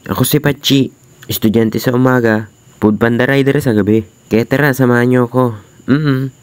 Ako si Pachi, estudyante sa umaga, food panda rider sa gabi. Kaya tara, samahan niyo ako.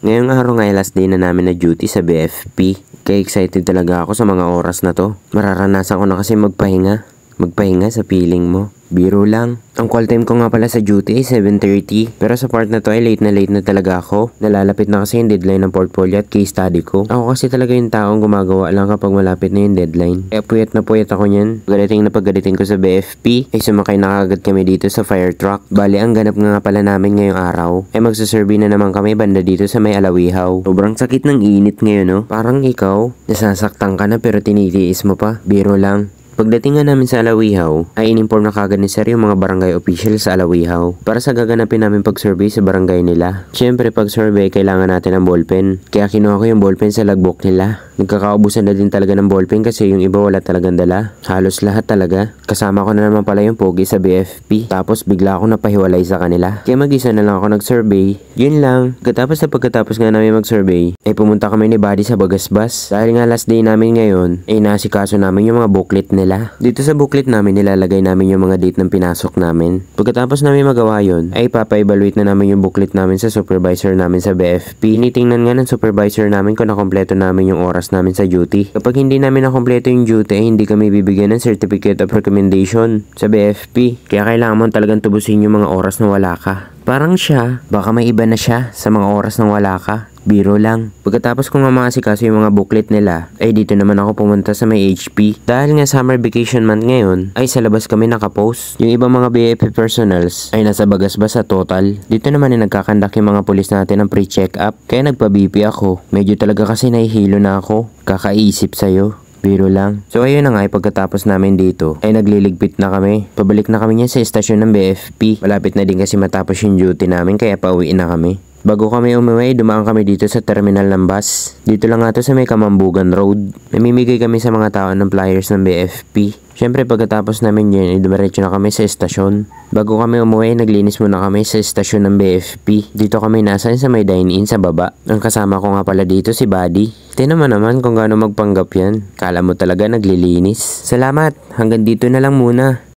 Ngayong araw nga last day na namin na duty sa BFP. Kaya excited talaga ako sa mga oras na to. Mararanasan ko na kasi magpahinga. Magpahinga sa feeling mo. Biro lang. Ang call time ko nga pala sa duty ay 7:30. Pero sa part na to ay late na talaga ako. Nalalapit na kasi yung deadline ng portfolio at case study ko. Ako kasi talaga yung taong gumagawa lang kapag malapit na yung deadline. Kaya puyat na puyat ako niyan. Pagdating ko sa BFP ay sumakay na kagad kami dito sa fire truck. Bali ang ganap nga pala namin ngayong araw ay magsasurvey na naman kami banda dito sa may Alawihaw. Sobrang sakit ng init ngayon, no? Parang ikaw, nasasaktan ka na pero tinitiis mo pa. Biro lang. Pagdating nga namin sa Alawihaw, ay in-inform na kagad ni Sir yung mga barangay official sa Alawihaw para sa gaganapin namin pag-survey sa barangay nila. Siyempre pag-survey kailangan natin ng ballpen, kaya kinuha ko yung ballpen sa logbook nila. Nagkakaubusan na din talaga ng ballpen kasi yung iba wala talagang dala. Halos lahat talaga. Kasama ko na naman pala yung pogi sa BFP. Tapos bigla ako napahiwalay sa kanila. Kaya mag-isa na lang ako nag-survey. Yun lang. Pagkatapos nga namin mag-survey, ay pumunta kami ni Buddy sa Bagasbas. Dahil nga last day namin ngayon, ay nasikaso namin yung mga booklet nila. Dito sa booklet namin nilalagay namin yung mga date ng pinasok namin. Pagkatapos namin magawa yun, ay papa-evaluate na namin yung booklet namin sa supervisor namin sa BFP. Tinitingnan nga ng supervisor namin kung nakompleto namin yung oras namin sa duty. Kapag hindi namin nakompleto yung duty, ay hindi kami bibigyan ng certificate of recommendation sa BFP. Kaya kailangan mo talagang tubusin yung mga oras na wala ka. Parang siya, baka may iba na siya sa mga oras na wala ka. Biro lang. Pagkatapos kong mamasikaso yung mga booklet nila, ay dito naman ako pumunta sa may HP. Dahil nga summer vacation month ngayon, ay sa labas kami nakapost. Yung ibang mga BFP personals ay nasa Bagasbas sa total. Dito naman ay nagkakandak yung mga pulis natin ng pre-check-up. Kaya nagpa-BP ako. Medyo talaga kasi nahihilo na ako. Kakaisip sa'yo. Biro lang. So ayun na nga, pagkatapos namin dito ay nagliligpit na kami. Pabalik na kami niya sa estasyon ng BFP. Malapit na din kasi matapos yung duty namin kaya pauwi na kami. Bago kami umuwi, dumaan kami dito sa terminal ng bus. Dito lang nga to sa may Kamambugan Road. Namimigay kami sa mga tao ng flyers ng BFP. Siyempre pagkatapos namin yun, ay dumiretso na kami sa estasyon. Bago kami umuwi, naglinis muna kami sa estasyon ng BFP. Dito kami nasan sa may dine-in sa baba. Ang kasama ko nga pala dito si Buddy. Tingnan naman kung gaano magpanggap yan. Kala mo talaga naglilinis. Salamat, hanggang dito na lang muna.